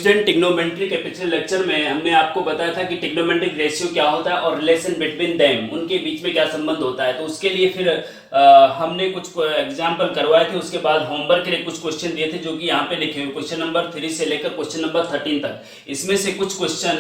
Student trigonometry के पिछले lecture में हमने आपको बताया था कि ट्रिग्नोमेट्रिक रेशियो क्या होता है और रिलेशन बिटवीन देम, उनके बीच में क्या संबंध होता है। तो उसके लिए फिर हमने कुछ एग्जाम्पल करवाए थे। उसके बाद होमवर्क के लिए कुछ क्वेश्चन दिए थे जो कि यहाँ पे लिखे हुए, क्वेश्चन नंबर 3 से लेकर क्वेश्चन नंबर 13 तक। इसमें से कुछ क्वेश्चन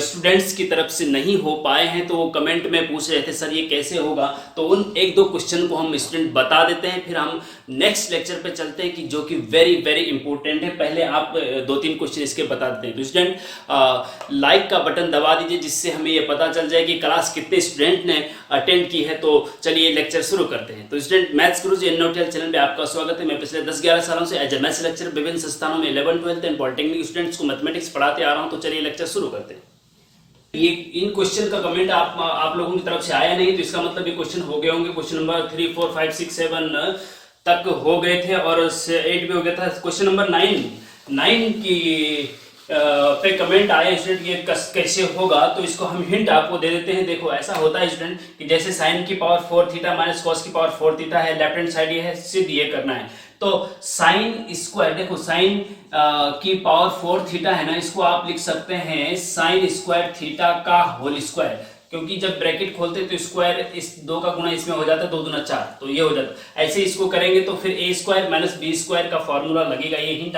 स्टूडेंट्स की तरफ से नहीं हो पाए हैं, तो वो कमेंट में पूछ रहे थे सर ये कैसे होगा। तो उन एक दो क्वेश्चन को हम स्टूडेंट बता देते हैं, फिर हम नेक्स्ट लेक्चर पे चलते हैं कि जो कि वेरी वेरी इंपॉर्टेंट है। पहले आप 2-3 क्वेश्चन इसके बता देते हैं। तो स्टूडेंट लाइक का बटन दबा दीजिए, जिससे हमें ये पता चल जाए कि क्लास कितने स्टूडेंट ने अटेंड की है। तो चलिए लेक्चर शुरू करते हैं। तो स्टूडेंट मैथ्स गुरुजी एनओटीएल चैनल पे आपका स्वागत है। मैं पिछले 10-11 सालों से एज ए मैथ्स लेक्चर विभिन्न संस्थानों में 11th 12th and polytechnic students को मैथमेटिक्स पढ़ाते आ रहा हूं। तो चलिए लेक्चर शुरू करते हैं। ये इन क्वेश्चन का कमेंट आप लोगों की तरफ से आया नहीं, तो इसका मतलब ये क्वेश्चन हो गए होंगे। क्वेश्चन नंबर 3, 4, 5, 6, 7 तक हो गए थे और 8 भी हो गया था। क्वेश्चन नंबर 9 की पे कमेंट आया स्टूडेंट ये कैसे होगा, तो इसको हम हिंट आपको दे देते हैं। देखो ऐसा होता है स्टूडेंट कि जैसे साइन की पावर 4 थीटा माइनस कॉस की पावर 4 थीटा है, लेफ्ट हैंड साइड ये है, सिर्फ ये करना है। तो साइन स्क्वायर, देखो साइन की पावर 4 थीटा है ना, इसको आप लिख सकते हैं साइन स्क्वायर थीटा का होल स्क्वायर, क्योंकि जब ब्रैकेट खोलते हैं तो स्क्वायर इस 2 का गुना इसमें हो जाता है, 2 दूना 4, तो ये हो जाता है। ऐसे इसको करेंगे तो फिर a square minus B square का फॉर्मूला लगेगा। ये हिंट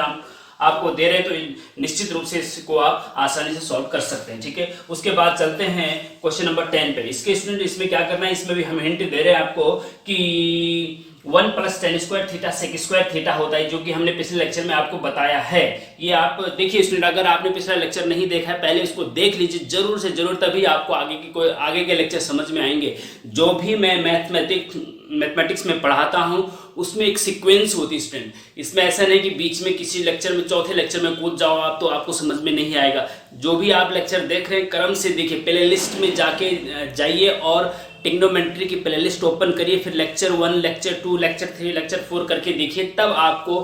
आपको दे रहे हैं, तो निश्चित रूप से इसको आप आसानी से सॉल्व कर सकते हैं, ठीक है। उसके बाद चलते हैं क्वेश्चन नंबर 10 पे। इसके स्टूडेंट इसमें क्या करना है, इसमें भी हम हिंट दे रहे हैं आपको कि 1 + tan square theta sec square theta होता है, जो कि हमने पिछले लेक्चर में आपको बताया है। ये आप देखिए स्टूडेंट, अगर आपने पिछला लेक्चर नहीं देखा है पहले इसको देख लीजिए जरूर से जरूर, तभी आपको आगे के लेक्चर समझ में आएंगे। जो भी मैं मैथमेटिक्स में पढ़ाता हूं उसमें एक सीक्वेंस होती है स्टूडेंट। इसमें ऐसा नहीं कि बीच में किसी लेक्चर में चौथे लेक्चर में कूद जाओ आप, तो आपको समझ में नहीं आएगा। जो भी आप लेक्चर देख रहे हैं क्रम से देखिए, प्ले लिस्ट में जाइए और ट्रिग्नोमेट्री की प्लेलिस्ट ओपन करिए, फिर लेक्चर 1, लेक्चर 2, लेक्चर 3, लेक्चर 4 करके देखिए, तब आपको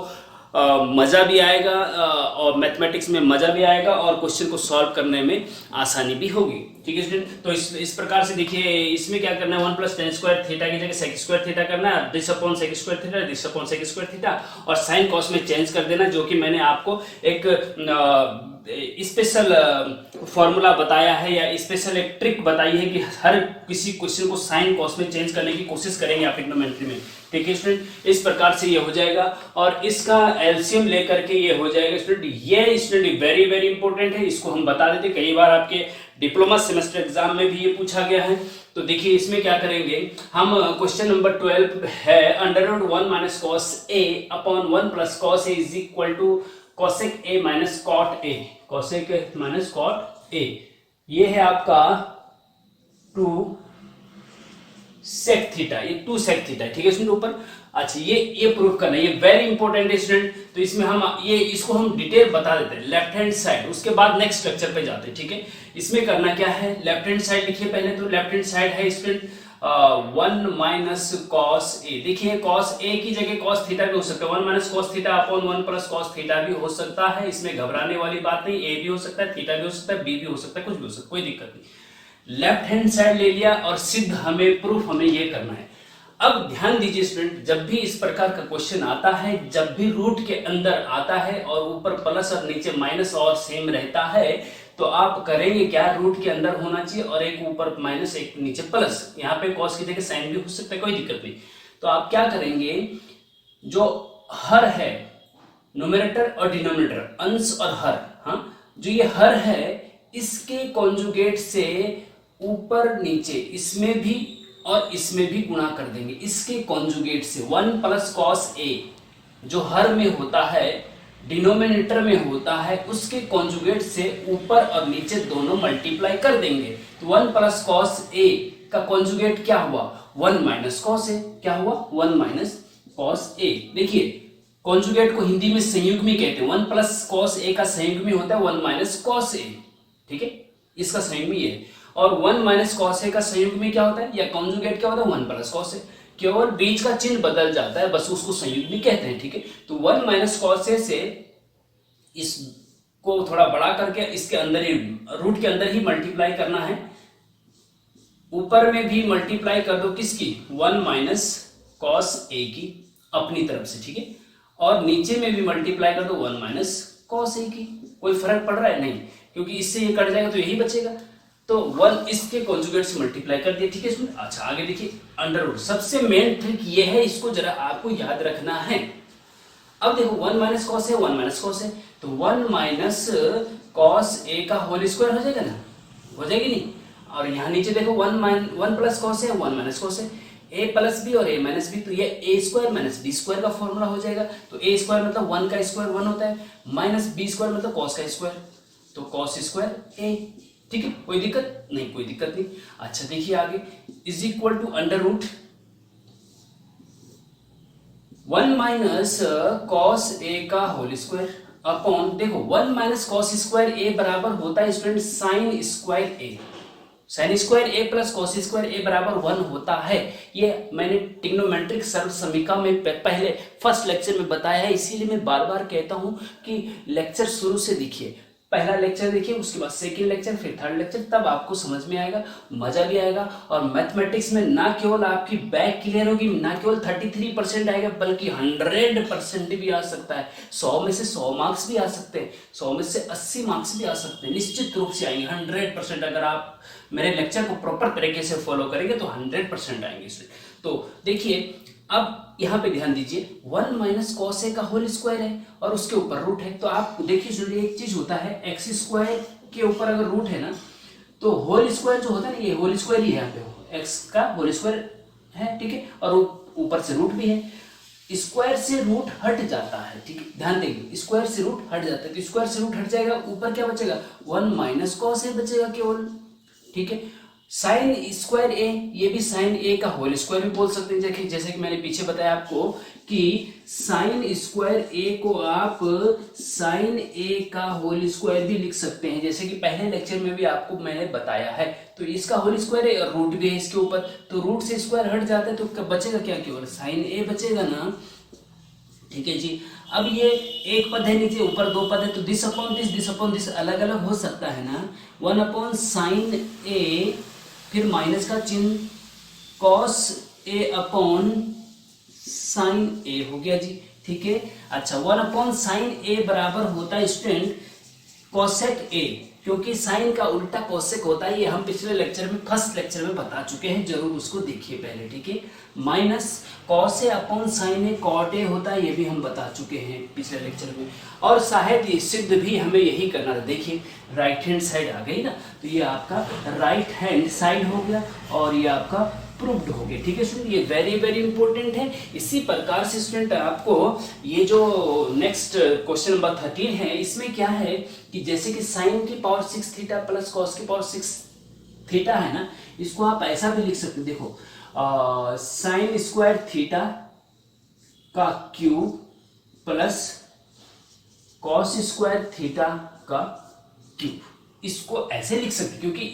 मज़ा भी आएगा और मैथमेटिक्स में मज़ा भी आएगा और क्वेश्चन को सॉल्व करने में आसानी भी होगी, ठीक है स्टूडेंट। तो इस प्रकार से देखिए, इसमें क्या करना है, 1 + tan स्क्वायर थीटा की जगह सेक स्क्वायर थीटा करना है, this upon sec square theta, this upon sec square theta, और साइन कॉस में चेंज कर देना, जो कि मैंने आपको एक स्पेशल फॉर्मूला बताया है या स्पेशल एक ट्रिक बताई है कि हर किसी क्वेश्चन को साइन कॉस में चेंज करने की कोशिश करेंगे आप ट्रिग्नोमेट्री में, ठीक है स्टूडेंट। इस प्रकार से ये हो जाएगा और इसका एलसीएम लेकर के ये हो जाएगा स्टूडेंट। ये स्टूडेंट वेरी वेरी इंपॉर्टेंट है, इसको हम बता देते, कई बार आपके डिप्लोमा सेमेस्टर एग्जाम में भी ये पूछा गया है। तो देखिए इसमें क्या करेंगे हम, क्वेश्चन नंबर 12 है √1 - cos a upon 1 + cos a is equal to cosec a minus cot a, cosec minus cot a। ये है आपका 2 sec थीटा, ये 2 sec थीटा, ठीक है स्टूडेंट ऊपर। अच्छा ये प्रूव करना है, ये वेरी इंपॉर्टेंट है स्टूडेंट। तो इसमें हम इसको हम डिटेल बता देते हैं लेफ्ट हैंड साइड, उसके बाद नेक्स्ट लेक्चर पे जाते हैं, ठीक है। इसमें करना क्या है, लेफ्ट हैंड साइड लिखिए पहले। तो लेफ्ट हैंड साइड है स्टूडेंट 1 - cos a। देखिए cos a की जगह cos थीटा भी हो सकता है, 1 - cos theta upon 1 + cos theta भी हो सकता है। इसमें घबराने वाली बात नहीं, a भी हो सकता है, थीटा भी हो सकता है, b भी हो सकता है, कुछ भी हो सकता है, कोई दिक्कत नहीं। लेफ्ट हैंड साइड ले लिया और सिद्ध हमें प्रूफ हमें ये करना है। अब ध्यान दीजिए स्टूडेंट, जब भी इस प्रकार का क्वेश्चन आता है, जब भी रूट के अंदर आता है और ऊपर प्लस और नीचे माइनस और सेम रहता है, तो आप करेंगे क्या, रूट के अंदर होना चाहिए और एक ऊपर माइनस एक नीचे प्लस। यहाँ पे कॉस की जगह साइन भी हो सकता है, कोई दिक्कत नहीं। तो आप क्या करेंगे, जो हर है न्यूमरेटर और डिनोमिनेटर, अंश और हर, हाँ जो ये हर है इसके कॉन्जुगेट से ऊपर नीचे इसमें भी और इसमें भी गुणा कर देंगे, इसके कॉन्जुगेट से 1 + cos a जो हर में होता है, डिनोमिनेटर में होता है, उसके कॉन्जुगेट से ऊपर और नीचे दोनों मल्टीप्लाई कर देंगे। तो 1 + cos a का कॉन्जुगेट क्या हुआ, 1 - cos a, क्या हुआ 1 - cos a। देखिए कॉन्जुगेट को हिंदी में संयुग्मी कहते हैं, 1 + cos a का संयुग्मी होता है 1 - cos a, ठीक है, इसका संयुग्मी ये है। और 1 - cos a का संयुग्मी क्या होता है या कॉन्जुगेट क्या होता है, 1 + cos a, केवल बीच का चिन्ह बदल जाता है, बस उसको संयुग्मी कहते हैं, ठीक है। तो 1 - cos a से इसको थोड़ा बड़ा करके इसके अंदर ही, रूट के अंदर ही मल्टीप्लाई करना है, ऊपर में भी मल्टीप्लाई कर दो किसकी, 1 - cos a की अपनी तरफ से, ठीक है, और नीचे में भी मल्टीप्लाई कर दो 1 - cos a की। कोई फर्क पड़ रहा है? नहीं, क्योंकि इससे ये कट जाएगा तो यही बचेगा। तो 1 इसके कॉन्जुगेट से मल्टीप्लाई कर दिया, ठीक है इसमें। अच्छा आगे देखिए, अंडर रूट, सबसे मेन ट्रिक ये है, इसको जरा आपको याद रखना है। अब देखो 1 माइनस कॉस है, 1 माइनस कॉस है, तो 1 माइनस कॉस ए का होल स्क्वायर हो जाएगा ना, हो जाएगी नहीं। और यहाँ नीचे देखो 1 प्लस कॉस है, 1 माइनस कॉस है, ए प्लस बी और ए माइनस बी, तो ये ए स्क्वायर माइनस बी स्क्वायर का फॉर्मूला हो जाएगा। तो ए स्क्वायर मतलब 1 का स्क्वायर 1 होता है, माइनस बी स्क्वायर मतलब कॉस का स्क्वायर, तो कॉस स्क्वायर ए, ठीक है, कोई दिक्कत नहीं, कोई दिक्कत नहीं। अच्छा देखिए आगे, is equal to under root 1 minus cos A का होल स्क्वायर अपॉन, देखो 1 माइनस कॉस स्क्वायर ए बराबर होता है स्टूडेंट साइन स्क्वायर ए, साइन स्क्वायर ए प्लस कॉस स्क्वायर ए बराबर 1 होता है। ये मैंने ट्रिग्नोमेट्रिक सर्व समीकरण में पहले फर्स्ट लेक्चर में बताया है, इसीलिए मैं बार बार कहता हूं कि लेक्चर शुरू से देखिए, पहला लेक्चर देखिए, उसके बाद सेकंड लेक्चर, फिर थर्ड लेक्चर, तब आपको समझ में आएगा, मजा भी आएगा। और मैथमेटिक्स में ना केवल आपकी बैक क्लियर होगी, ना केवल 33% आएगा, बल्कि 100% भी आ सकता है। 100 में से 100 मार्क्स भी आ सकते हैं, 100 में से 80 मार्क्स भी आ सकते हैं, निश्चित रूप से आएंगे 100%। अगर आप मेरे लेक्चर को प्रॉपर तरीके से फॉलो करेंगे तो 100% आएंगे इसमें। तो देखिए अब यहाँ पे ध्यान दीजिए, 1 माइनस कॉस ए का होल स्क्वायर है और उसके ऊपर रूट है। तो आप देखिए सुनिए, एक चीज होता है, एक्स स्क्वायर के ऊपर अगर रूट है ना, तो होल स्क्वायर जो होता है ना, ये होल स्क्वायर ही है, यहाँ पे एक्स का होल स्क्वायर है, ठीक है, और ऊपर से रूट भी है। स्क्वायर से रूट हट जाता है, ठीक है, ध्यान देंगे, स्क्वायर से रूट हट जाता है, तो स्क्वायर से रूट हट जाएगा, ऊपर क्या बचेगा, 1 माइनस कॉस ए बचेगा केवल, ठीक है। साइन स्क्वायर ए, ये भी साइन ए का होल स्क्वायर भी बोल सकते हैं, जैसे कि मैंने पीछे बताया आपको कि साइन स्क्वायर ए को आप साइन ए का होल स्क्वायर भी लिख सकते हैं, जैसे कि पहले लेक्चर में भी आपको मैंने बताया है। तो इसका होल स्क्वायर है और रूट भी है इसके ऊपर, तो रूट से स्क्वायर हट जाता है, तो बचेगा क्या, केवल साइन ए बचेगा ना, ठीक है जी। अब ये एक पद है नीचे, ऊपर 2 पद है, तो दिस अपॉन दिस अलग अलग हो सकता है ना, 1 अपॉन साइन ए, फिर माइनस का चिन्ह, कॉस ए अपॉन साइन ए हो गया जी, ठीक है। अच्छा 1 अपॉन साइन ए बराबर होता है स्टूडेंट कॉसेक ए, क्योंकि साइन का उल्टा कोसेक होता है, ये हम पिछले लेक्चर में फर्स्ट लेक्चर में बता चुके हैं, जरूर उसको देखिए पहले, ठीक है। Minus cos A upon sine A cot A होता है, ये भी हम बता चुके हैं पिछले लेक्चर में। और शायद ये सिद्ध भी हमें यही करना था, देखिए राइट हैंड साइड आ गई ना, तो ये आपका राइट हैंड साइड हो गया और ये आपका प्रूव्ड हो गया, ठीक है स्टूडेंट। ये वेरी वेरी इंपॉर्टेंट है। इसी प्रकार से स्टूडेंट आपको ये जो नेक्स्ट क्वेश्चन नंबर 13 है, इसमें क्या है कि जैसे कि साइन की पावर 6 थीटा प्लस कॉस की पावर 6 थीटा है ना, इसको आप ऐसा भी लिख सकते, देखो साइन स्क्वायर थीटा का cube plus cos square theta का क्यूब, इसको ऐसे लिख सकते, क्योंकि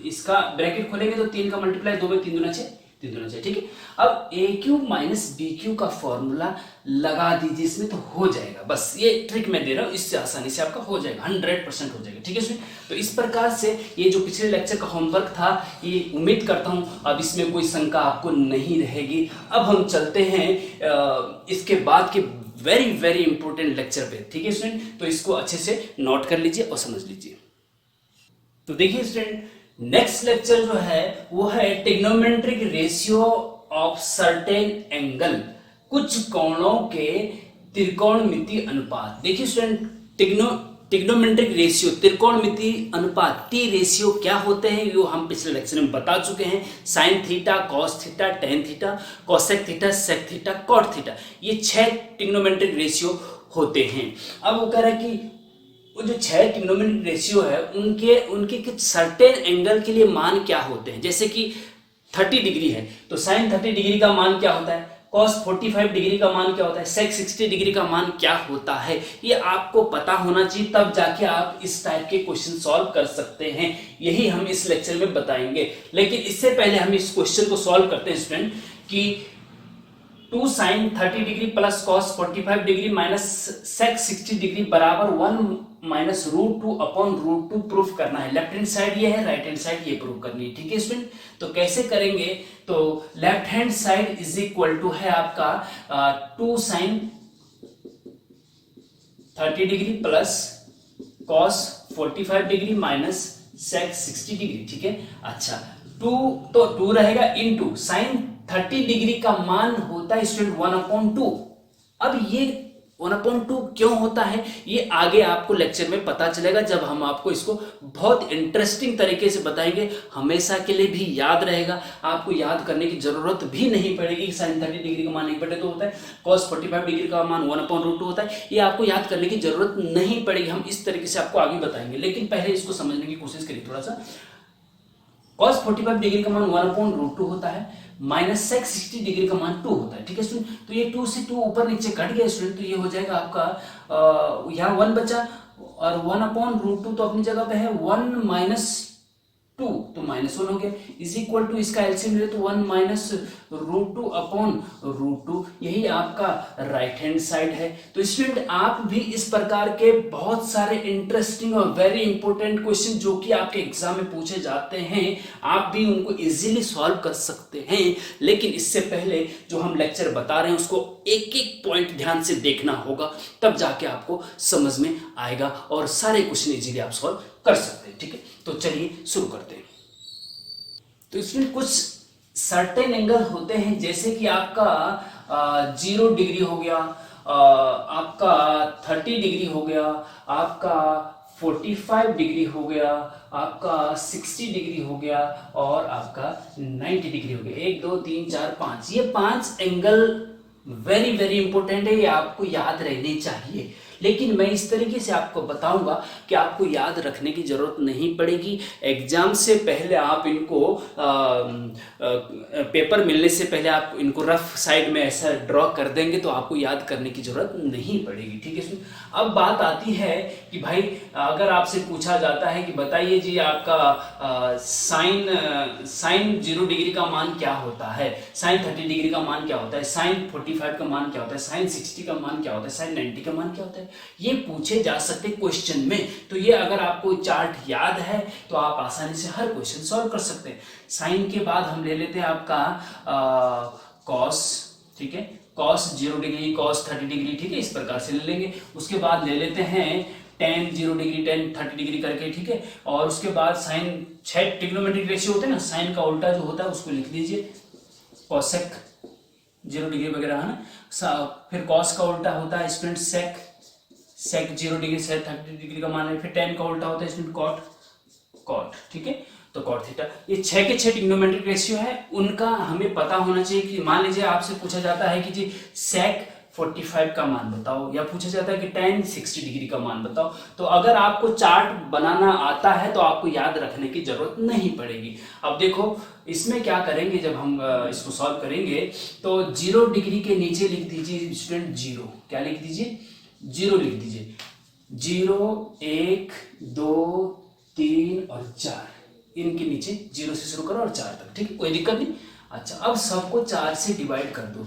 इसका ब्रैकेट खोलेंगे तो 3 का मल्टीप्लाई 2 में 3 दूना 6, 3 दूना 6, ठीक है। अब ए क्यूब माइनस बी क्यूब का फॉर्मूला लगा दीजिए इसमें, तो हो जाएगा। बस ये ट्रिक मैं दे रहा हूँ, इससे आसानी से आपका हो जाएगा, 100% हो जाएगा, ठीक है इसमें। तो इस प्रकार से ये जो पिछले लेक्चर का होमवर्क था, ये उम्मीद करता हूँ अब इसमें कोई शंका आपको नहीं रहेगी। अब हम चलते हैं इसके बाद के वेरी वेरी इंपॉर्टेंट लेक्चर पे, ठीक है स्टूडेंट। तो इसको अच्छे से नोट कर लीजिए और समझ लीजिए। तो देखिए स्टूडेंट, नेक्स्ट लेक्चर जो है वो है trigonometric ratio of certain angle, कुछ कोणों के त्रिकोणमिति अनुपात। देखिए स्टूडेंट, ट्रिग्नोमेट्रिक रेशियो त्रिकोणमिति अनुपात टी रेशियो क्या होते हैं, वो हम पिछले लेक्चर में बता चुके हैं। Sine theta, cos theta, tan theta, cosec theta, sec theta, cot theta, ये 6 ट्रिग्नोमेट्रिक रेशियो होते हैं। अब वो कह रहा है कि वो जो 6 ट्रिग्नोमेट्रिक रेशियो है, उनके कुछ सर्टेन एंगल के लिए मान क्या होते हैं। जैसे कि 30 डिग्री है तो साइन 30 डिग्री का मान क्या होता है, कॉस 45 डिग्री का मान क्या होता है, सेक 60 डिग्री का मान क्या होता है, ये आपको पता होना चाहिए, तब जाके आप इस टाइप के क्वेश्चन सॉल्व कर सकते हैं। यही हम इस लेक्चर में बताएंगे। लेकिन इससे पहले हम इस क्वेश्चन को सॉल्व करते हैं स्टूडेंट, कि 2 sine 30 degree plus cos 45 degree minus sec 60 degree बराबर 1 माइनस √2 अपॉन √2 प्रूफ करना है। लेफ्ट हैंड साइड ये है, राइट हैंड साइड ये प्रूफ करनी है, ठीक है स्टूडेंट। तो कैसे करेंगे, तो left hand side is equal to है आपका 2 sine 30 degree plus cos 45 degree minus sec 60 degree, ठीक है। अच्छा, 2 तो 2 रहेगा इनटू साइन 30 डिग्री का मान होता है स्टूडेंट 1/2। अब ये 1/2 क्यों होता है ये आगे आपको लेक्चर में पता चलेगा, जब हम आपको इसको बहुत इंटरेस्टिंग तरीके से बताएंगे। हमेशा के लिए भी याद रहेगा, आपको याद करने की जरूरत भी नहीं पड़ेगी। साइन 30 डिग्री का मान 1/2 होता है, कॉस 45 डिग्री का मान 1/2 होता है, ये आपको याद करने की जरूरत नहीं पड़ेगी। हम इस तरीके से आपको आगे बताएंगे, लेकिन पहले इसको समझने की कोशिश करिए थोड़ा सा। cos 45 डिग्री का मान 1/2 होता है, माइनस सेक 60 डिग्री का मान 2 होता है, ठीक है स्टूडेंट। तो ये 2 से 2 ऊपर नीचे कट गया स्टूडेंट, तो ये हो जाएगा आपका यहाँ 1 बचा, और 1/2 तो अपनी जगह पे है, 1 माइनस 2 तो -1 हो गया, इज इक्वल टू इसका एलसीएम ले तो 1 माइनस √2 अपॉन √2, यही आपका राइट हैंड साइड है। तो स्टूडेंट आप भी इस प्रकार के बहुत सारे इंटरेस्टिंग और वेरी इंपॉर्टेंट क्वेश्चन जो कि आपके एग्जाम में पूछे जाते हैं, आप भी उनको इजीली सॉल्व कर सकते हैं। लेकिन इससे पहले जो हम लेक्चर बता रहे हैं उसको एक एक पॉइंट ध्यान से देखना होगा, तब जाके आपको समझ में आएगा और सारे क्वेश्चन इजीली आप सॉल्व कर सकते हैं, ठीक है। तो चलिए शुरू करते हैं। तो इसमें कुछ सर्टेन एंगल होते हैं, जैसे कि आपका 0 डिग्री हो गया, आपका 30 डिग्री हो गया, आपका 45 डिग्री हो गया, आपका 60 डिग्री हो गया, और आपका 90 डिग्री हो गया। 1 2 3 4 5, ये 5 एंगल वेरी वेरी इंपॉर्टेंट है, ये आपको याद रहने चाहिए। लेकिन मैं इस तरीके से आपको बताऊंगा कि आपको याद रखने की जरूरत नहीं पड़ेगी। एग्जाम से पहले आप इनको पेपर मिलने से पहले आप इनको रफ साइड में ऐसा ड्रॉ कर देंगे तो आपको याद करने की जरूरत नहीं पड़ेगी, ठीक है। अब बात आती है कि भाई अगर आपसे पूछा जाता है कि बताइए जी आपका साइन 0 डिग्री का मान क्या होता है, साइन 30 डिग्री का मान क्या होता है, साइन 45 का मान क्या होता है, साइन 60 का मान क्या होता है, साइन 90 का मान क्या होता है, ये पूछे जा सकते क्वेश्चन में। तो ये अगर आपको चार्ट याद है तो आप आसानी से हर क्वेश्चन सॉल्व कर सकते हैं। साइन के बाद हम ले लेते हैं आपका कॉस, ठीक है, कॉस 0 डिग्री, कॉस 30 डिग्री, ठीक है, इस प्रकार से ले लेंगे। उसके बाद ले लेते हैं टेन 0 डिग्री, टेन 30 डिग्री करके, ठीक है। और उसके बाद साइन 6 ट्रिग्नोमेट्रिक रेशियो होते हैं ना, साइन का उल्टा जो होता है उसको लिख दीजिए, कॉसेक 0 डिग्री वगैरह है ना। फिर कॉस का उल्टा होता है स्टूडेंट सेक 0 डिग्री से 30 डिग्री का मान है। फिर टेन का उल्टा होता है स्टूडेंट कॉट, ठीक है, तो कॉट थीटा। ये 6 के 6 ट्रिग्नोमेट्रिक रेशियो है, उनका हमें पता होना चाहिए। कि मान लीजिए आपसे पूछा जाता है कि जी सेक 45 का मान बताओ, या पूछा जाता है कि टेन 60 डिग्री का मान बताओ, तो अगर आपको चार्ट बनाना आता है तो आपको याद रखने की जरूरत नहीं पड़ेगी। अब देखो इसमें क्या करेंगे, जब हम इसको सॉल्व करेंगे तो 0 डिग्री के नीचे लिख दीजिए स्टूडेंट 0, क्या लिख दीजिए, 0 लिख दीजिए। 0 1 2 3 और 4, इनके नीचे 0 से शुरू करो और 4 तक, ठीक है, कोई दिक्कत नहीं। अच्छा, अब सबको 4 से डिवाइड कर दो,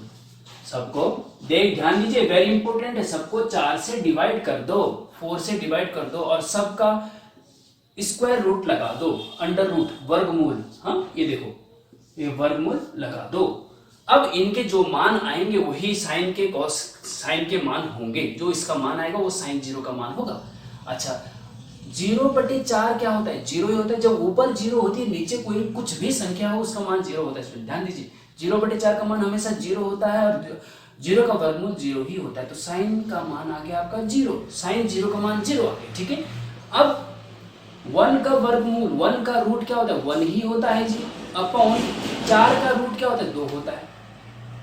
सबको ध्यान दीजिए, वेरी इंपॉर्टेंट है, सबको 4 से डिवाइड कर दो, 4 से डिवाइड कर दो, और सबका स्क्वायर रूट लगा दो, अंडर रूट, वर्गमूल, हाँ ये देखो ये वर्गमूल लगा दो। अब इनके जो मान आएंगे वही साइन के मान होंगे, जो इसका मान आएगा वो साइन 0 का मान होगा। अच्छा, 0/4 क्या होता है, 0 ही होता है। जब ऊपर 0 होती है, नीचे कोई कुछ भी संख्या हो उसका मान 0 होता है। ध्यान दीजिए, 0/4 का मान हमेशा 0 होता है, और 0 का वर्गमूल 0 ही होता है। तो साइन का मान आ गया आपका 0, साइन 0 का मान 0 आ गया, ठीक है। अब 1 का वर्गमूल, 1 का रूट क्या होता है, 1 ही होता है जी, अपॉन 4 का रूट क्या होता है, 2 होता है।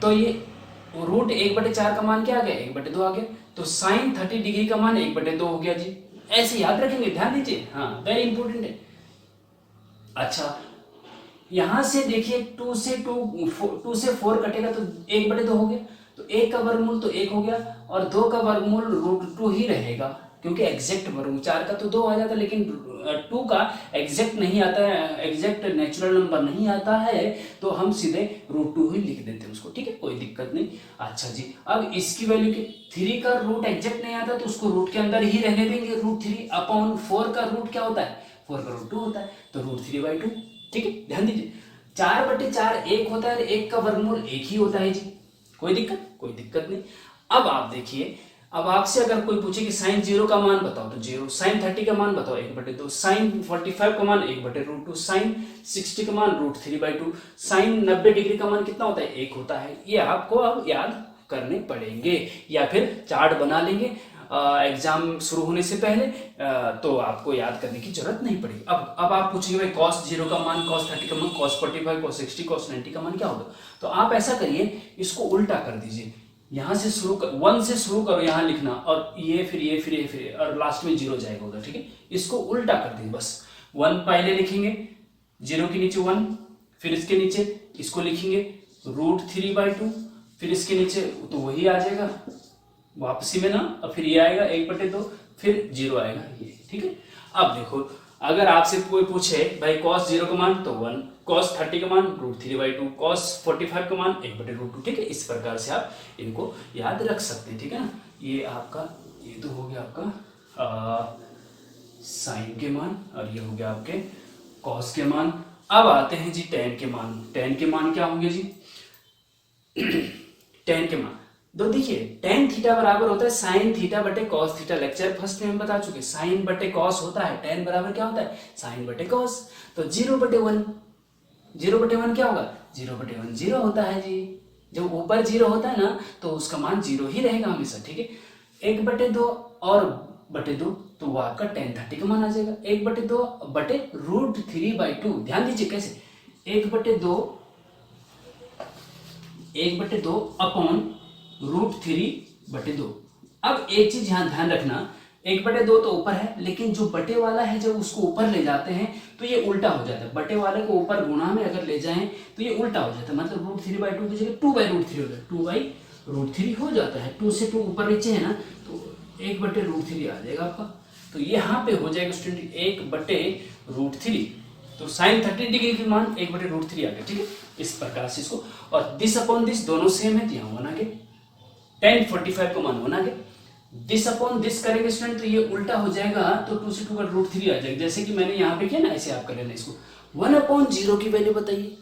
तो ये रूट 1/4 का मान क्या आ गया, 1/2 आ गया। तो साइन 30 डिग्री का मान 1/2 हो गया जी, ऐसे याद रखेंगे, ध्यान दीजिए, हाँ वेरी इंपॉर्टेंट है। अच्छा, यहां से देखिए 2 से 4 कटेगा तो 1/2 हो गया, तो 1 का वर्गमूल तो 1 हो गया, और 2 का वर्गमूल √2 ही रहेगा, क्योंकि एग्जैक्ट वर्गमूल 4 का तो 2 आ जाता है, लेकिन 2 का एग्जैक्ट नहीं आता है, एग्जैक्ट नेचुरल नंबर नहीं आता है, तो हम सीधे √2 ही लिख देते हैं उसको, ठीक है, कोई दिक्कत नहीं। अच्छा जी, अब इसकी वैल्यू के 3 का रूट एग्जैक्ट नहीं आता तो उसको रूट के अंदर ही रहने देंगे, √3 अपॉन 4 का रूट क्या होता है, 4 का रूट 2 होता है, तो √3/2, ठीक है। ध्यान दीजिए, 4/4 1 होता है, 1 का वर्गमूल 1 ही होता है जी, कोई दिक्कत नहीं। अब आप देखिए, अब आपसे अगर कोई पूछे कि साइन 0 का मान बताओ तो 0, साइन 30 का मान बताओ 1/2, साइन 45 का मान 1/√2, साइन 60 का मान √3/2, साइन 90 डिग्री का मान कितना होता है 1 होता है। ये आपको अब याद करने पड़ेंगे या फिर चार्ट बना लेंगे एग्जाम शुरू होने से पहले, तो आपको याद करने की जरूरत नहीं पड़ेगी। अब आप पूछेंगे भाई cos 0 का मान, cos 30 का मान, cos 45, cos 60, cos 90 का मान क्या होगा। तो आप ऐसा करिए, इसको उल्टा कर दीजिए, यहां से शुरू कर 1 से शुरू करो यहां लिखना, और ये फिर ये फिर ये फिर और लास्ट में 0 जाएगा उधर, ठीक है। इसको उल्टा कर दीजिए बस, 1 पहले लिखेंगे 0 के नीचे 1, फिर इसके नीचे इसको लिखेंगे √3/2, फिर इसके नीचे तो वही आ जाएगा वापसी में ना, और फिर ये आएगा 1/2, फिर 0 आएगा ये, ठीक है। अब देखो अगर आपसे कोई पूछे भाई cos 0 का मान तो 1, cos 30 का मान √3/2, cos 45 का मान 1/√2, ठीक है। इस प्रकार से आप इनको याद रख सकते हैं, ठीक है ना। ये आपका ये तो हो गया आपका साइन के मान, और ये हो गया आपके cos के मान। अब आते हैं जी tan के मान। tan के मान क्या होंगे जी tan के मान तो देखिए tan थीटा बराबर होता है sin थीटा बटे cos थीटा, लेक्चर फर्स्ट में हम बता चुके, sin बटे cos होता है, tan बराबर क्या होता है sin बटे cos। तो 0/1, 0/1 क्या होगा 0/1 0 होता है जी। जब ऊपर 0 होता है ना तो उसका मान 0 ही रहेगा हमेशा, ठीक है। 1/2 और बटे 2 तो वो आपका tan 30 का मान आ जाएगा। 1/2 बटे √3/2, ध्यान दीजिए कैसे 1/2 अपॉन √3/2। अब एक चीज यहाँ ध्यान रखना, 1/2 तो ऊपर है, लेकिन जो बटे वाला है जब उसको ऊपर ले जाते हैं तो ये उल्टा हो जाता है। बटे वाले को ऊपर गुणा में अगर ले जाएं तो ये उल्टा हो जाता है, मतलब √3/2 की जगह 2/√3 हो जाता है, 2/√3 हो जाता है। 2 से 2 ऊपर नीचे है ना तो 1/√3 आ जाएगा आपका। तो यहाँ पे हो जाएगा स्टूडेंट 1/√3, तो साइन 30 डिग्री के मान 1/√3 आ गया, ठीक है। इस प्रकार से इसको, और दिस अपॉन दिस दोनों सेम है तो यहाँ बना के tan 45 का मान बना के, दिस अपॉन दिस करेंगे स्टूडेंट तो ये उल्टा हो जाएगा, तो 2 से 2 का √3 आ जाएगा, जैसे कि मैंने यहाँ पे किया ना ऐसे आप कर लेना इसको। 1/0 की वैल्यू बताइए,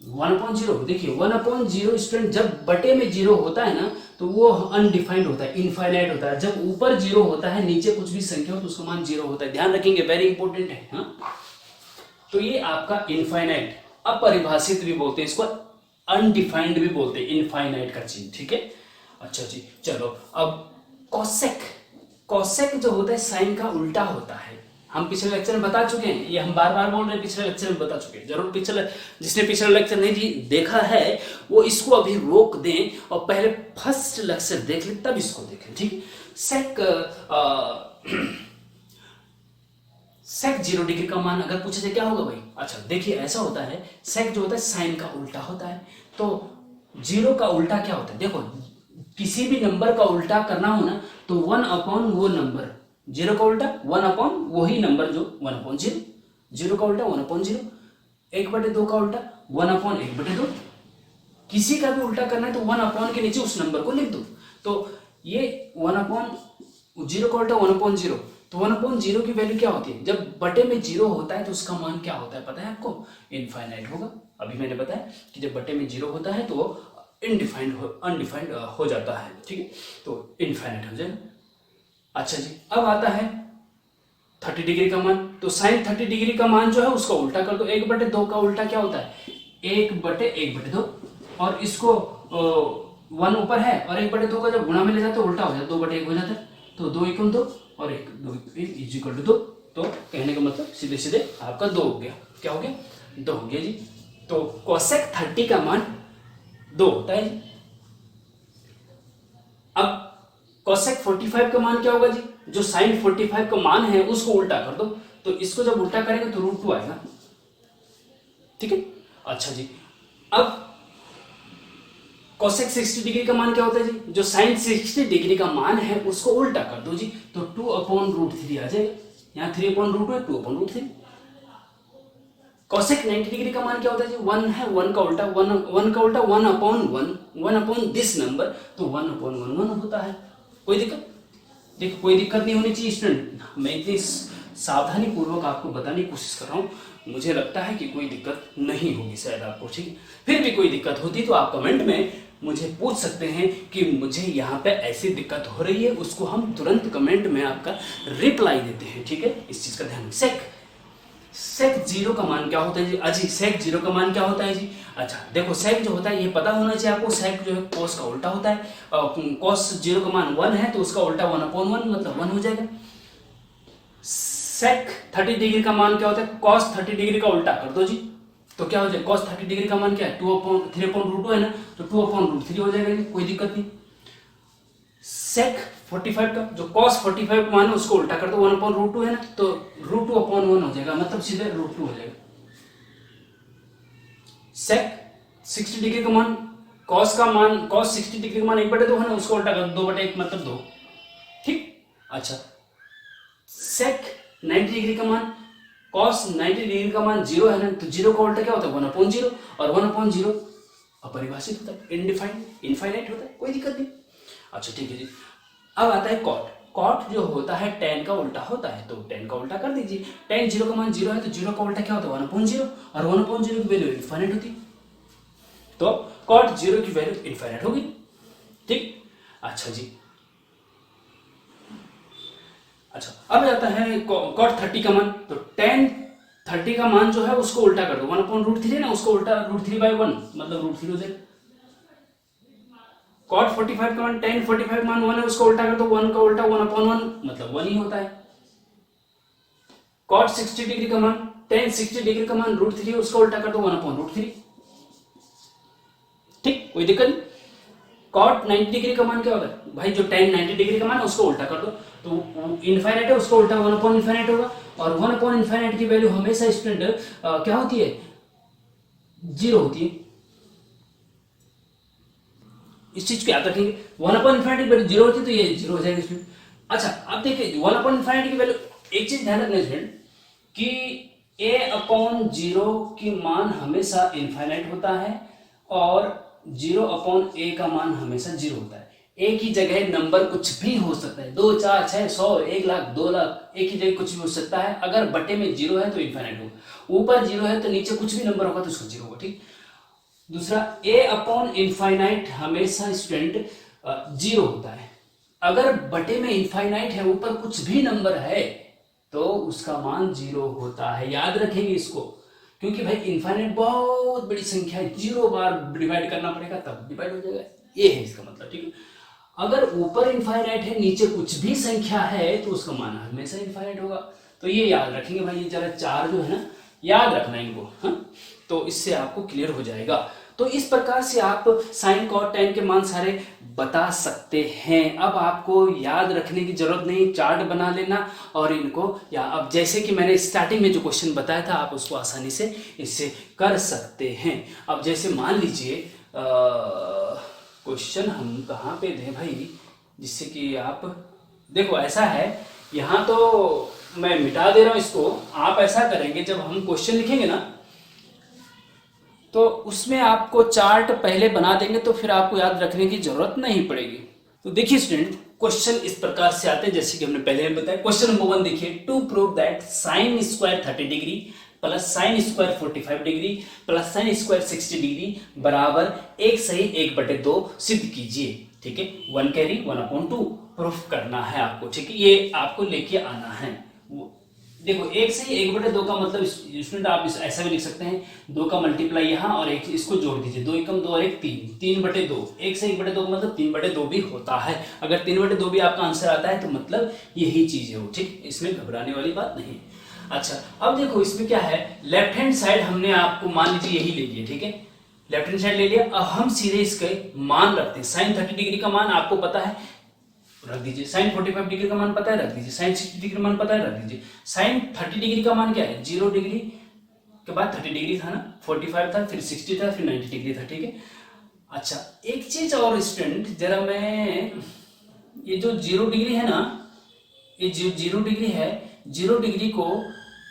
1/0 देखिए 1/0 स्टूडेंट जब बटे में 0 होता है ना तो वो अनडिफाइंड होता है, इनफाइनाइट होता है। जब ऊपर 0 होता है नीचे कुछ भी संख्या हो तो उसका मान 0 होता है, ध्यान रखेंगे, वेरी इंपॉर्टेंट है। हाँ तो ये आपका इनफाइनाइट, अपरिभाषित भी बोलते हैं इसको, अनडिफाइंड भी बोलते हैं, इनफाइनाइट का चीज, ठीक है। अच्छा जी चलो, अब कॉसेक जो होता है साइन का उल्टा होता है। हम पिछले लेक्चर में बता चुके हैं, ये हम बार बार बोल रहे हैं, पिछले लेक्चर में बता चुके हैं। जरूर जिसने पिछले लेक्चर नहीं देखा है वो इसको अभी रोक दें और पहले फर्स्ट लेक्चर देख ले तब इसको देखें, ठीक। सेक 0 डिग्री का मान अगर पूछे जाए क्या होगा भाई। अच्छा देखिए ऐसा होता है, सेक जो होता है साइन का उल्टा होता है, तो 0 का उल्टा क्या होता है। देखो किसी भी नंबर का उल्टा करना हो ना तो 1 अपॉन वो नंबर, 0 का उल्टा 1 अपॉन वही नंबर जो 1/0, 0 का उल्टा 1/0, 1/2 का उल्टा 1 अपॉन 1/2। किसी का भी उल्टा करना है तो 1 अपॉन के नीचे उस नंबर को लिख दो। तो ये 1 अपॉन 0 का उल्टा 1/0, तो 1/0 की वैल्यू क्या होती है, जब बटे में 0 होता है तो उसका मान क्या होता है पता है आपको, इनफाइनाइट होगा। अभी मैंने बताया कि जब बटे में 0 होता है तो अनडिफाइंड हो जाता है, ठीक है, तो इनफाइनाइट हो जाएगा। अच्छा जी अब आता है 30 डिग्री का मान, तो साइन 30 डिग्री का मान जो है उसका उल्टा कर दो। 1/2 का उल्टा क्या होता है 1/1/2, और इसको 1 ऊपर है और 1/2 का जब गुणा में ले जाते उल्टा हो जाता है, 2/1 हो जाता है। तो 2 × 2 और 1 2 = 2, तो कहने का मतलब सीधे सीधे आपका 2 हो गया। क्या हो गया 2 हो गया जी। तो कोसेक 30 का मान 2 होता है जी। अब कोसेक 45 का मान क्या होगा जी, जो साइन 45 का मान है उसको उल्टा कर दो, तो इसको जब उल्टा करेंगे तो √2 आएगा, ठीक है। अच्छा जी अब कोसेक 60 डिग्री का मान क्या होता है जी, जो साइन 60 डिग्री का मान है उसको उल्टा कर दो जी, तो 2/√3 आ जाएगा। यहाँ 3/√2 है, 2/√3। कोसेक 90 डिग्री का मान क्या होता है जी, 1 है, 1 का उल्टा 1 का उल्टा 1/1 अपॉन दिस नंबर, तो 1/1 होता है। कोई दिक्कत देखो, कोई दिक्कत नहीं होनी चाहिए स्टूडेंट, मैं इतनी सावधानी पूर्वक आपको बताने की कोशिश कर रहा हूँ, मुझे लगता है कि कोई दिक्कत नहीं होगी शायद आपको, ठीक है। फिर भी कोई दिक्कत होती तो आप कमेंट में मुझे पूछ सकते हैं कि मुझे यहाँ पे ऐसी दिक्कत हो रही है, उसको हम तुरंत कमेंट में आपका रिप्लाई देते हैं, ठीक है। इस चीज का ध्यान। सेक जीरो का मान क्या होता है जी? अजी सेक जीरो का मान क्या होता है जी? अच्छा देखो, सेक जो होता है ये पता होना चाहिए आपको, सेक जो है कॉस का उल्टा होता है। कॉस जीरो का मान 1 है तो उसका उल्टा 1/1 मतलब 1 हो जाएगा। सेक 30 डिग्री का मान क्या होता है? कॉस 30 डिग्री का उल्टा कर दो जी, तो क्या हो जाएगा? कॉस 30 डिग्री का मान क्या है? 3/√2 है ना, तो 2/√3 हो जाएगा जी, कोई दिक्कत नहीं। सेक 45 का जो cos 45 का मान है उसको उल्टा कर दो, 1/√2 है ना, तो √2/1 हो जाएगा, मतलब सीधे √2 हो जाएगा। सेक 60 डिग्री का मान, cos 60 डिग्री का मान 1/2 है ना, उसको उल्टा कर दो, 2/1 मतलब 2, ठीक। अच्छा सेक 90 डिग्री का मान, cos 90 डिग्री का मान 0 है ना, तो 0 का उल्टा क्या होता है? 1/0, और 1/0 अपरिभाषित होता है, इनफाइनाइट होता है, कोई दिक्कत नहीं। अच्छा ठीक है जी। अब आता है कॉट। कॉट जो होता है tan का उल्टा होता है, तो tan का उल्टा कर दीजिए। tan 0 का मान 0 है तो 0 का उल्टा क्या होता है? 1/0, और 1/0 की वैल्यू इनफाइनाइट होती, तो कॉट 0 की वैल्यू इनफाइनाइट होगी, ठीक। अच्छा जी। अच्छा अब जाता है कॉट 30 का मान, तो tan 30 का मान जो है उसको उल्टा कर दो, 1/√3 है ना, उसको उल्टा √3/1 मतलब √3 हो जाएगा। cot 45 का मान, tan 45 मान 1 है, उसको उल्टा कर दो, 1 का उल्टा 1/1 मतलब 1 ही होता है। cot 60 डिग्री का मान, tan 60 डिग्री का मान √3, उसको उल्टा कर दो 1/√3, ठीक, कोई दिक्कत नहीं। cot 90 डिग्री का मान क्या होता है भाई? जो tan 90 डिग्री का मान है उसको उल्टा कर दो, तो इनफाइनाइट है, उसको उल्टा 1/∞ होगा, और 1/∞ की वैल्यू हमेशा स्टूडेंट क्या होती है? 0 होती है। इस चीज को याद रखेंगे, 1/∞ की वैल्यू 0 होती है तो ये 0 हो जाएगा इसमें। अच्छा अब देखिए 1/∞ की वैल्यू, एक चीज ध्यान रखना स्टूडेंट कि a/0 की मान हमेशा इनफाइनाइट होता है, और 0/a का मान हमेशा 0 होता है। एक ही जगह नंबर कुछ भी हो सकता है, 2 4 6 100 1 लाख 2 लाख, एक ही जगह कुछ भी हो सकता है। अगर बटे में 0 है तो इनफाइनाइट होगा, ऊपर 0 है तो नीचे कुछ भी नंबर होगा तो उसको 0 होगा, ठीक। दूसरा a/∞ हमेशा स्टूडेंट 0 होता है। अगर बटे में इनफाइनाइट है, ऊपर कुछ भी नंबर है तो उसका मान 0 होता है, याद रखेंगे इसको, क्योंकि भाई इनफाइनाइट बहुत बड़ी संख्या है, 0 बार डिवाइड करना पड़ेगा तब डिवाइड हो जाएगा, ये है इसका मतलब, ठीक है। अगर ऊपर इनफाइनाइट है, नीचे कुछ भी संख्या है तो उसका मान हमेशा इनफाइनाइट होगा, तो ये याद रखेंगे भाई, ये जरा 4 जो है ना याद रखना इनको, हाँ, तो इससे आपको क्लियर हो जाएगा। तो इस प्रकार से आप साइन कॉट tan के मान सारे बता सकते हैं। अब आपको याद रखने की जरूरत नहीं, चार्ट बना लेना और इनको, या अब जैसे कि मैंने स्टार्टिंग में जो क्वेश्चन बताया था आप उसको आसानी से इससे कर सकते हैं। अब जैसे मान लीजिए क्वेश्चन हम कहाँ पे दें भाई, जिससे कि आप देखो, ऐसा है यहाँ तो मैं मिटा दे रहा हूँ इसको, आप ऐसा करेंगे जब हम क्वेश्चन लिखेंगे ना तो उसमें आपको चार्ट पहले बना देंगे, तो फिर आपको याद रखने की जरूरत नहीं पड़ेगी। तो देखिए स्टूडेंट, क्वेश्चन इस प्रकार से आते हैं जैसे कि हमने पहले बताया। क्वेश्चन नंबर 1 देखिए, to prove that sine square 30 degree plus sine square 45 degree plus sine square 60 degree बराबर 1 सही 1/2 सिद्ध कीजिए, ठीक है। 1 कैरी 1/2 प्रूफ करना है आपको, ठीक है, ये आपको लेके आना है। देखो 1 से 1/2 का मतलब स्टूडेंट आप ऐसा भी लिख सकते हैं, 2 का मल्टीप्लाई यहाँ और 1 इसको जोड़ दीजिए, 2 एकम 2 और 1 3, 3/2। 1 से 1/2 का मतलब 3/2 भी होता है। अगर 3/2 भी आपका आंसर आता है तो मतलब यही चीज है वो, ठीक, इसमें घबराने वाली बात नहीं। अच्छा अब देखो इसमें क्या है, लेफ्ट हैंड साइड हमने आपको मान लीजिए यही ले लिया, ठीक है, लेफ्ट हैंड साइड ले लिया। अब हम सीधे इसके मान रखते हैं। साइन 30 डिग्री का मान आपको पता है, रख दीजिए। साइन 45 डिग्री का मान पता है, रख दीजिए। साइन 60 डिग्री का मान पता है, रख दीजिए। साइन 30 डिग्री का मान क्या है, 0 डिग्री के बाद 30 डिग्री था ना, 45 था, फिर 60 था, फिर 90 डिग्री था, ठीक है। अच्छा एक चीज और स्टूडेंट, जरा मैं ये जो 0 डिग्री है ना, ये जो 0 डिग्री है, 0 डिग्री को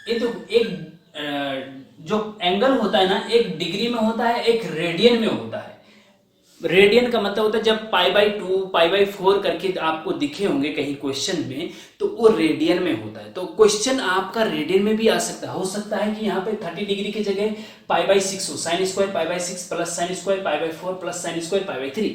ये तो एक जो एंगल होता है ना, एक डिग्री में होता है, एक रेडियन में होता है। रेडियन का मतलब होता है जब π/2 π/4 करके आपको दिखे होंगे कहीं क्वेश्चन में, तो वो रेडियन में होता है। तो क्वेश्चन आपका रेडियन में भी आ सकता है। हो सकता है कि यहाँ पे 30 डिग्री की जगह π/6 हो, sine square π/6 plus sine square π/4 plus sine square π/3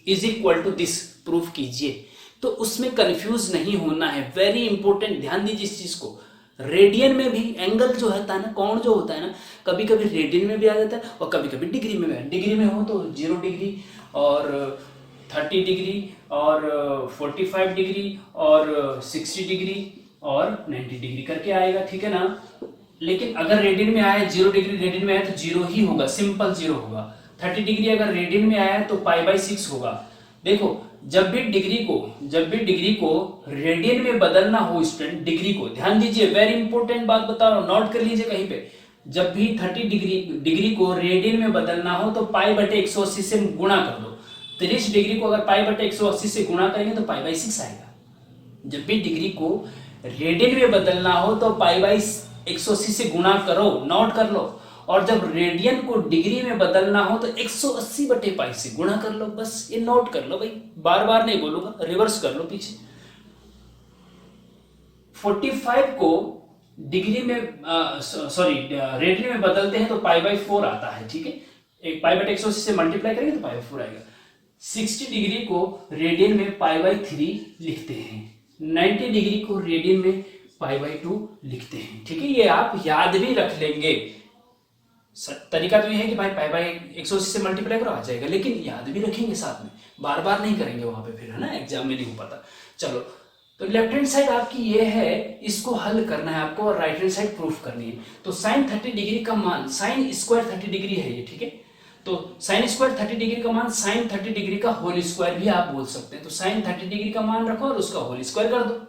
is equal to this, proof कीजिए। तो उसमें कंफ्यूज नहीं होना है, वेरी इंपॉर्टेंट, ध्यान दीजिए इस चीज को। रेडियन में भी एंगल जो होता है ना, कोण जो होता है ना, कभी कभी रेडियन में भी आ जाता है और कभी कभी डिग्री में भी। डिग्री में हो तो 0 डिग्री और 30 डिग्री और 45 डिग्री और 60 डिग्री और 90 डिग्री करके आएगा, ठीक है ना। लेकिन अगर रेडियन में आया 0 डिग्री रेडियन में आया तो 0 ही होगा, सिंपल 0 होगा। 30 डिग्री अगर रेडियन में आया तो π/6 होगा। देखो जब भी डिग्री को रेडियन में बदलना हो स्टूडेंट, डिग्री को ध्यान दीजिए, वेरी इंपॉर्टेंट बात बता रहा हूं, नोट कर लीजिए कहीं पे। जब भी 30 डिग्री को रेडियन में बदलना हो तो π/180 से गुणा कर दो। 30 डिग्री को अगर π/180 से गुणा करेंगे तो π/6 आएगा। जब भी डिग्री को रेडियन में बदलना हो तो π/180 से गुणा करो, नोट कर लो। और जब रेडियन को डिग्री में बदलना हो तो 180/π से गुणा कर लो, बस ये नोट कर लो भाई, बार बार नहीं बोलूंगा, रिवर्स कर लो पीछे। 45 को डिग्री में रेडियन में बदलते हैं तो π/4 आता है, ठीक है। एक π/180 से मल्टीप्लाई करेंगे तो π/4 आएगा। 60 डिग्री को रेडियन में π/3 लिखते हैं, 90 डिग्री को रेडियन में π/2 लिखते हैं, ठीक है। ये आप याद भी रख लेंगे। तरीका तो ये है कि भाई π/180 से मल्टीप्लाई करो आ जाएगा, लेकिन याद भी रखेंगे साथ में, बार बार नहीं करेंगे वहां पे, फिर है ना एग्जाम में नहीं हो पाता। चलो, तो लेफ्ट हैंड साइड आपकी ये है, इसको हल करना है आपको और राइट हैंड साइड प्रूफ करनी है। तो साइन 30 डिग्री का मान, साइन स्क्वायर 30 डिग्री है ये, ठीक है। तो साइन स्क्वायर 30 डिग्री का मान साइन 30 डिग्री का होल स्क्वायर भी आप बोल सकते हैं। तो साइन 30 डिग्री का मान रखो और उसका होल स्क्वायर कर दो,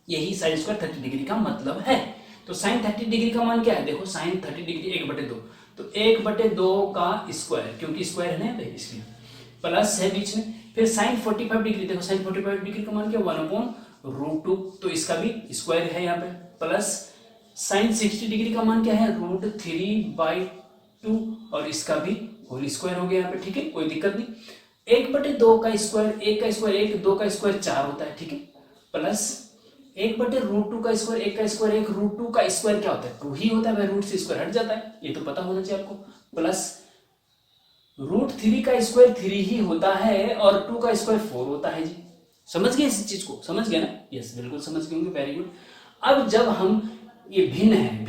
यही साइन स्क्वायर 30 डिग्री का मतलब है। तो साइन 30 डिग्री का मान क्या है, देखो साइन 30 डिग्री 1/2, तो 1/2 का स्क्वायर, क्योंकि स्क्वायर है ना इसलिए, प्लस है बीच में। फिर साइन 45 डिग्री, देखो साइन 45 डिग्री का मान क्या, 1/√2, तो इसका भी स्क्वायर है यहाँ पे, प्लस साइन 60 डिग्री का मान क्या है, √3/2, और इसका भी होल स्क्वायर हो गया यहाँ पे, ठीक है, कोई दिक्कत नहीं। 1/2 का स्क्वायर, 1 का स्क्वायर 1, 2 का स्क्वायर 4 होता है, ठीक है, प्लस 1/√2 का स्क्वायर, 1 का स्क्वायर 1, √2 का स्क्वायर क्या होता है, 2 ही होता है भाई, रूट से स्क्वायर हट जाता है, ये तो पता होना चाहिए आपको। प्लस √3 का स्क्वायर 3 ही होता है और 2 का स्क्वायर 4 होता है जी। समझ गए इस चीज को, समझ गए ना, यस बिल्कुल समझ गए होंगे, वेरी गुड। अब जब हम ये भिन्न है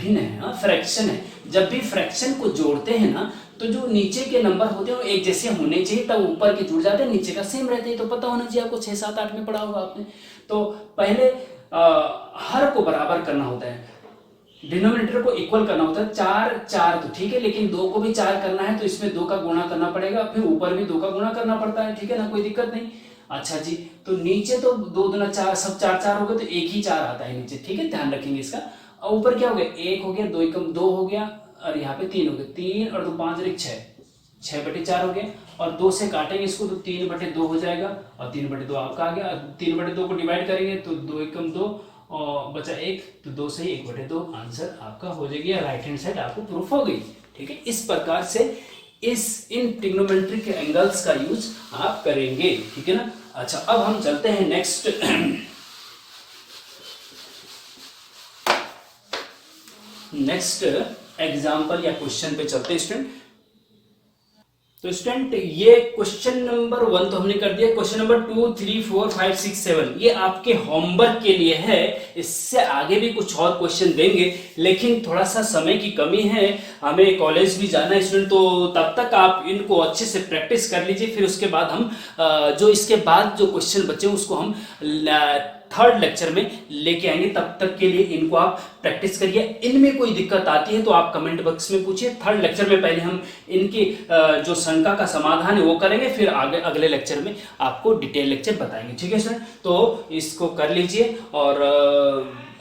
फ्रैक्शन है, जब भी फ्रैक्शन को जोड़ते हैं ना, तो जो नीचे के नंबर होते हैं वो एक जैसे होने चाहिए, तब ऊपर के जुड़ जाते हैं, नीचे का सेम रहते हैं, तो पता होना चाहिए आपको, 6, 7, 8 में पढ़ा होगा आपने। तो पहले हर को बराबर करना होता है, डिनोमिनेटर को इक्वल करना होता है। 4 तो ठीक है, लेकिन 2 को भी 4 करना है तो इसमें 2 का गुणा करना पड़ेगा, फिर ऊपर भी 2 का गुणा करना पड़ता है, ठीक है ना, कोई दिक्कत नहीं। अच्छा जी, तो नीचे तो 2 दूना 4, सब 4 हो गए, तो एक ही 4 आता है नीचे, ठीक है, ध्यान रखेंगे इसका। और ऊपर क्या हो गया, 1 हो गया, 2 एकम 2 हो गया, और यहाँ पे 3 हो गया, 3 और 2 5 और 6, 6/4 हो गया, और 2 से काटेंगे इसको तो 3/2 हो जाएगा, और 3/2 आपका आ गया। 3/2 को डिवाइड करेंगे तो 2 एकम 2 और बचा 1, तो 2 से ही 1/2 आंसर आपका हो जाएगी, राइट हैंड साइड आपको प्रूफ हो गई, ठीक है। इस प्रकार से इन ट्रिग्नोमेट्रिक एंगल्स का यूज आप करेंगे, ठीक है ना। अच्छा, अब हम चलते हैं नेक्स्ट एग्जाम्पल या क्वेश्चन पे चलते हैं स्टूडेंट। तो स्टूडेंट ये क्वेश्चन नंबर 1 तो हमने कर दिया, क्वेश्चन नंबर 2, 3, 4, 5, 6, 7 ये आपके होमवर्क के लिए है। इससे आगे भी कुछ और क्वेश्चन देंगे, लेकिन थोड़ा सा समय की कमी है, हमें कॉलेज भी जाना है स्टूडेंट, तो तब तक आप इनको अच्छे से प्रैक्टिस कर लीजिए। फिर उसके बाद हम जो इसके बाद जो क्वेश्चन बचे उसको हम थर्ड लेक्चर में लेके आएंगे, तब तक के लिए इनको आप प्रैक्टिस करिए। इनमें कोई दिक्कत आती है तो आप कमेंट बॉक्स में पूछिए। थर्ड लेक्चर में पहले हम इनकी जो शंका का समाधान है वो करेंगे, फिर आगे अगले लेक्चर में आपको डिटेल लेक्चर बताएंगे, ठीक है सर। तो इसको कर लीजिए और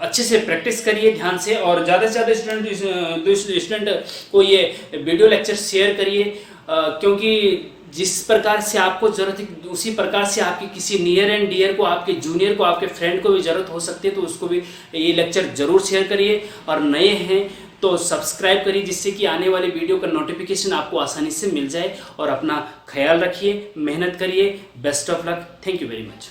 अच्छे से प्रैक्टिस करिए ध्यान से, और ज़्यादा से ज़्यादा स्टूडेंट को ये वीडियो लेक्चर शेयर करिए, क्योंकि जिस प्रकार से आपको जरूरत है उसी प्रकार से आपके किसी नियर एंड डियर को, आपके जूनियर को, आपके फ्रेंड को भी जरूरत हो सकती है, तो उसको भी ये लेक्चर जरूर शेयर करिए। और नए हैं तो सब्सक्राइब करिए जिससे कि आने वाले वीडियो का नोटिफिकेशन आपको आसानी से मिल जाए। और अपना ख्याल रखिए, मेहनत करिए। Best of luck. Thank you very much.